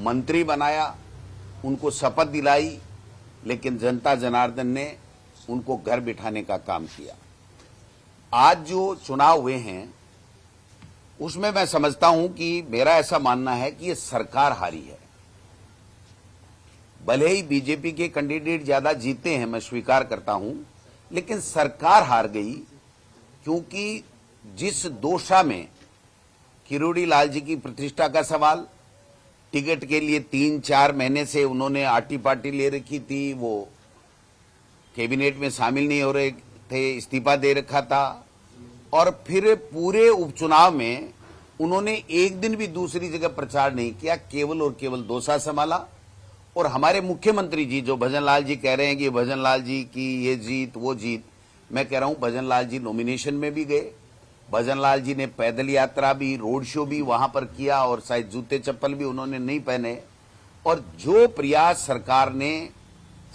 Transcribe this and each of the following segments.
मंत्री बनाया, उनको शपथ दिलाई, लेकिन जनता जनार्दन ने उनको घर बिठाने का काम किया। आज जो चुनाव हुए हैं उसमें मैं समझता हूं कि मेरा ऐसा मानना है कि ये सरकार हारी है। भले ही बीजेपी के कैंडिडेट ज्यादा जीते हैं, मैं स्वीकार करता हूं, लेकिन सरकार हार गई, क्योंकि जिस दोषा में किरोड़ी लाल जी की प्रतिष्ठा का सवाल, टिकट के लिए 3-4 महीने से उन्होंने आटी पार्टी ले रखी थी, वो कैबिनेट में शामिल नहीं हो रहे थे, इस्तीफा दे रखा था, और फिर पूरे उपचुनाव में उन्होंने एक दिन भी दूसरी जगह प्रचार नहीं किया, केवल और केवल दोसा संभाला। और हमारे मुख्यमंत्री जी जो भजन लाल जी कह रहे हैं कि भजन लाल जी की ये जीत वो जीत, मैं कह रहा हूं भजन लाल जी नॉमिनेशन में भी गए, भजन लाल जी ने पैदल यात्रा भी, रोड शो भी वहां पर किया, और शायद जूते चप्पल भी उन्होंने नहीं पहने। और जो प्रयास सरकार ने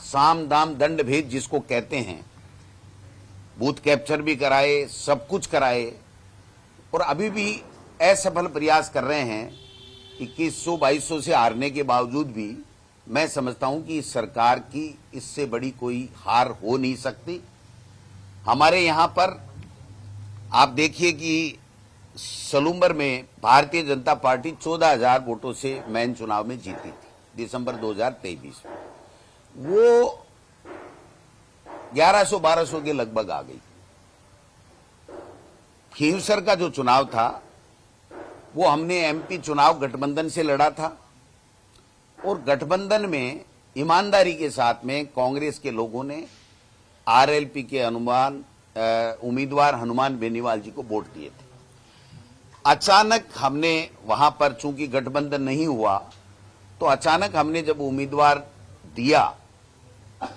साम दाम दंड भेद जिसको कहते हैं, बूथ कैप्चर भी कराए, सब कुछ कराए, और अभी भी असफल प्रयास कर रहे हैं। 2100-2200 से हारने के बावजूद भी मैं समझता हूं कि इस सरकार की इससे बड़ी कोई हार हो नहीं सकती। हमारे यहां पर आप देखिए कि सलूम्बर में भारतीय जनता पार्टी 14,000 वोटों से मेन चुनाव में जीती थी दिसंबर 2023 में, वो 1100-1200 के लगभग आ गई। खींवसर का जो चुनाव था वो हमने एमपी चुनाव गठबंधन से लड़ा था, और गठबंधन में ईमानदारी के साथ में कांग्रेस के लोगों ने आरएलपी के उम्मीदवार हनुमान बेनीवाल जी को वोट दिए थे। अचानक हमने वहां पर, चूंकि गठबंधन नहीं हुआ, तो अचानक हमने जब उम्मीदवार दिया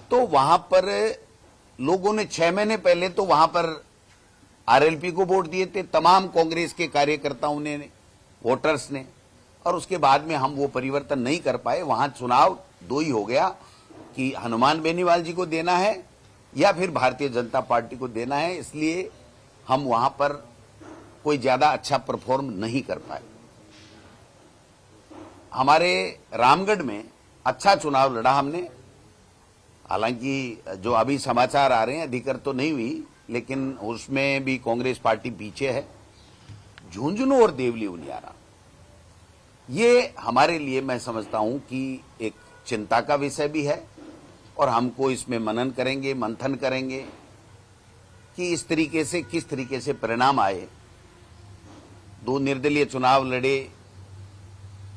तो वहां पर लोगों ने 6 महीने पहले तो वहां पर आरएलपी को वोट दिए थे, तमाम कांग्रेस के कार्यकर्ताओं ने, वोटर्स ने, और उसके बाद में हम वो परिवर्तन नहीं कर पाए। वहां चुनाव दो ही हो गया कि हनुमान बेनीवाल जी को देना है या फिर भारतीय जनता पार्टी को देना है, इसलिए हम वहां पर कोई ज्यादा अच्छा परफॉर्म नहीं कर पाए। हमारे रामगढ़ में अच्छा चुनाव लड़ा हमने, हालांकि जो अभी समाचार आ रहे हैं अधिकृत तो नहीं हुई, लेकिन उसमें भी कांग्रेस पार्टी पीछे है। झुंझुनू और देवली उनियारा, ये हमारे लिए मैं समझता हूं कि एक चिंता का विषय भी है, और हमको इसमें मनन करेंगे, मंथन करेंगे कि इस तरीके से किस तरीके से परिणाम आए। 2 निर्दलीय चुनाव लड़े,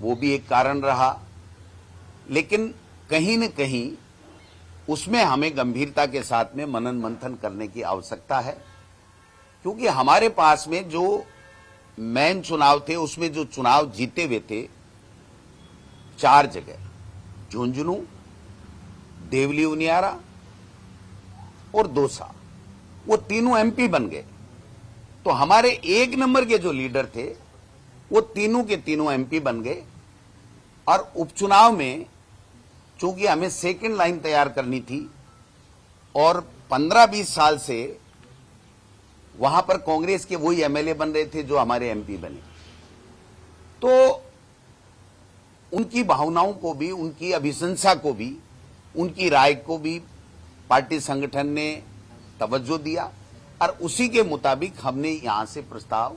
वो भी एक कारण रहा, लेकिन कहीं न कहीं उसमें हमें गंभीरता के साथ में मनन मंथन करने की आवश्यकता है, क्योंकि हमारे पास में जो मेन चुनाव थे उसमें जो चुनाव जीते हुए थे 4 जगह, झुंझुनू, देवली उनियारा और दौसा, वो तीनों एमपी बन गए। तो हमारे 1 नंबर के जो लीडर थे वो तीनों के तीनों एमपी बन गए। और उपचुनाव में चूंकि हमें सेकंड लाइन तैयार करनी थी, और 15-20 साल से वहां पर कांग्रेस के वही एमएलए बन रहे थे जो हमारे एमपी बने, तो उनकी भावनाओं को भी, उनकी अभिशंसा को भी, उनकी राय को भी पार्टी संगठन ने तवज्जो दिया, और उसी के मुताबिक हमने यहां से प्रस्ताव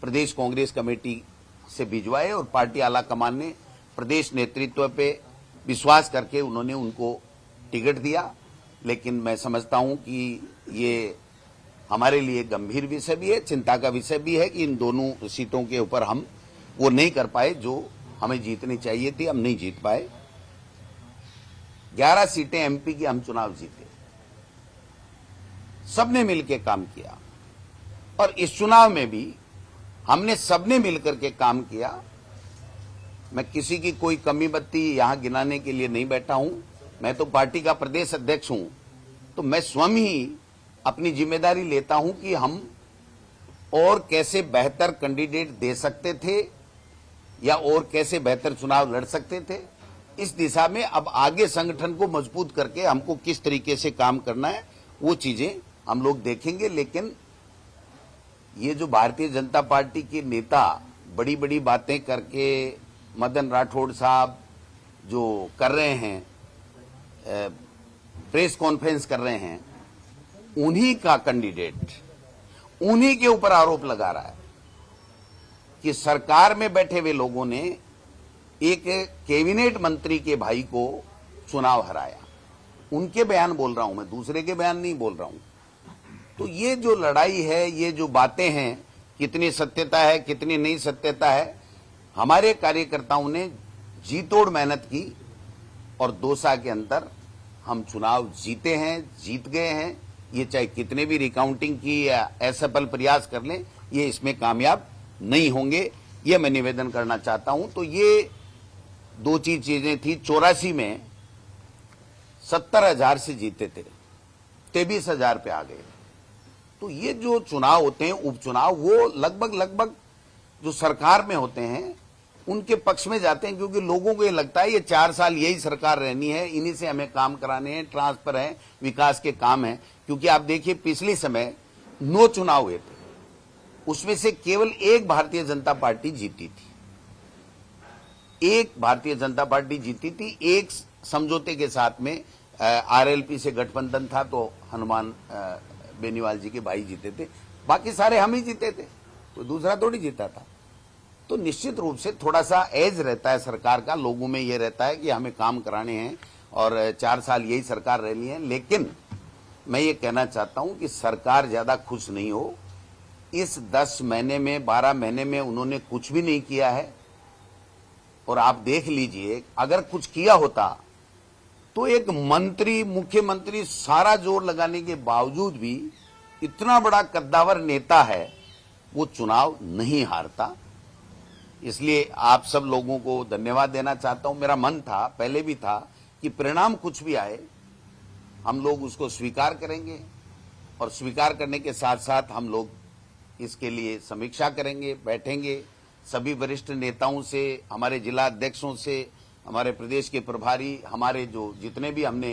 प्रदेश कांग्रेस कमेटी से भिजवाए, और पार्टी आला कमान ने प्रदेश नेतृत्व पे विश्वास करके उन्होंने उनको टिकट दिया। लेकिन मैं समझता हूं कि ये हमारे लिए गंभीर विषय भी है, चिंता का विषय भी है कि इन दोनों सीटों के ऊपर हम वो नहीं कर पाए जो हमें जीतनी चाहिए थी, हम नहीं जीत पाए। 11 सीटें एमपी की हम चुनाव जीते, सबने मिलकर काम किया, और इस चुनाव में भी हमने सबने मिलकर के काम किया। मैं किसी की कोई कमी बत्ती यहां गिनाने के लिए नहीं बैठा हूं, मैं तो पार्टी का प्रदेश अध्यक्ष हूं, तो मैं स्वयं ही अपनी जिम्मेदारी लेता हूं कि हम और कैसे बेहतर कैंडिडेट दे सकते थे या और कैसे बेहतर चुनाव लड़ सकते थे। इस दिशा में अब आगे संगठन को मजबूत करके हमको किस तरीके से काम करना है वो चीजें हम लोग देखेंगे। लेकिन ये जो भारतीय जनता पार्टी के नेता बड़ी बड़ी बातें करके, मदन राठौड़ साहब, जो कर रहे हैं, प्रेस कॉन्फ्रेंस कर रहे हैं, उन्हीं का कैंडिडेट उन्हीं के ऊपर आरोप लगा रहा है कि सरकार में बैठे हुए लोगों ने एक कैबिनेट मंत्री के भाई को चुनाव हराया। उनके बयान बोल रहा हूं मैं, दूसरे के बयान नहीं बोल रहा हूं। तो ये जो लड़ाई है, ये जो बातें हैं, कितनी सत्यता है कितनी नहीं सत्यता है, हमारे कार्यकर्ताओं ने जी तोड़ मेहनत की और 2 साल के अंदर हम चुनाव जीते हैं, जीत गए हैं। ये चाहे कितने भी रिकाउंटिंग की या असफल प्रयास कर लें, ये इसमें कामयाब नहीं होंगे, ये मैं निवेदन करना चाहता हूं। तो ये 2 चीजें थी। 84 में 70,000 से जीते थे, 23,000 पे आ गए। तो ये जो चुनाव होते हैं, उपचुनाव, वो लगभग जो सरकार में होते हैं उनके पक्ष में जाते हैं, क्योंकि लोगों को ये लगता है ये 4 साल यही सरकार रहनी है, इन्हीं से हमें काम कराने हैं, ट्रांसफर है, विकास के काम है। क्योंकि आप देखिए पिछले समय 9 चुनाव हुए थे, उसमें से केवल एक भारतीय जनता पार्टी जीती थी, एक भारतीय जनता पार्टी जीती थी। एक समझौते के साथ में आरएलपी से गठबंधन था, तो हनुमान बेनीवाल जी के भाई जीते थे, बाकी सारे हम ही जीते थे, कोई दूसरा थोड़ी जीता था। तो निश्चित रूप से थोड़ा सा एज रहता है सरकार का, लोगों में ये रहता है कि हमें काम कराने हैं और 4 साल यही सरकार रहनी है। लेकिन मैं ये कहना चाहता हूं कि सरकार ज्यादा खुश नहीं हो। इस 10 महीने में, 12 महीने में उन्होंने कुछ भी नहीं किया है। और आप देख लीजिए, अगर कुछ किया होता तो एक मंत्री, मुख्यमंत्री सारा जोर लगाने के बावजूद भी, इतना बड़ा कद्दावर नेता है, वो चुनाव नहीं हारता। इसलिए आप सब लोगों को धन्यवाद देना चाहता हूं। मेरा मन था, पहले भी था, कि परिणाम कुछ भी आए हम लोग उसको स्वीकार करेंगे, और स्वीकार करने के साथ साथ हम लोग इसके लिए समीक्षा करेंगे, बैठेंगे सभी वरिष्ठ नेताओं से, हमारे जिला अध्यक्षों से, हमारे प्रदेश के प्रभारी, हमारे जो जितने भी हमने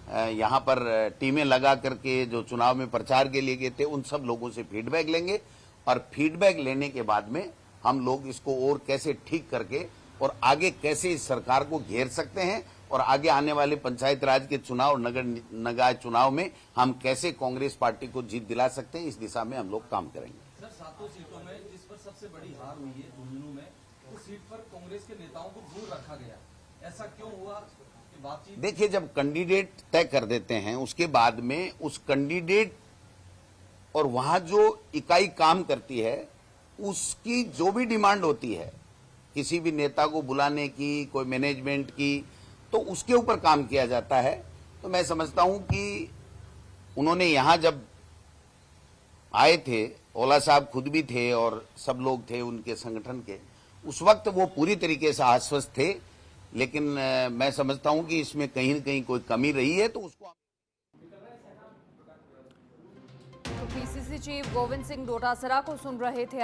यहाँ पर टीमें लगा करके जो चुनाव में प्रचार के लिए गए थे, उन सब लोगों से फीडबैक लेंगे। और फीडबैक लेने के बाद में हम लोग इसको और कैसे ठीक करके और आगे कैसे इस सरकार को घेर सकते हैं, और आगे आने वाले पंचायत राज के चुनाव और नगर निकाय चुनाव में हम कैसे कांग्रेस पार्टी को जीत दिला सकते हैं, इस दिशा में हम लोग काम करेंगे। सर, 7 सीटों में जिस पर सबसे बड़ी हार हुई है झुंझुनू में, उस सीट पर कांग्रेस के नेताओं को दूर रखा गया, ऐसा क्यों हुआ? बातचीत देखिए, जब कैंडिडेट तय कर देते हैं, उसके बाद में उस कैंडिडेट और वहां जो इकाई काम करती है, उसकी जो भी डिमांड होती है, किसी भी नेता को बुलाने की, कोई मैनेजमेंट की, तो उसके ऊपर काम किया जाता है। तो मैं समझता हूं कि उन्होंने यहां जब आए थे, ओला साहब खुद भी थे और सब लोग थे उनके संगठन के, उस वक्त वो पूरी तरीके से आश्वस्त थे। लेकिन मैं समझता हूं कि इसमें कहीं न कहीं कोई कमी रही है, तो उसको पीसीसी चीफ गोविंद सिंह डोटासरा को सुन रहे थे।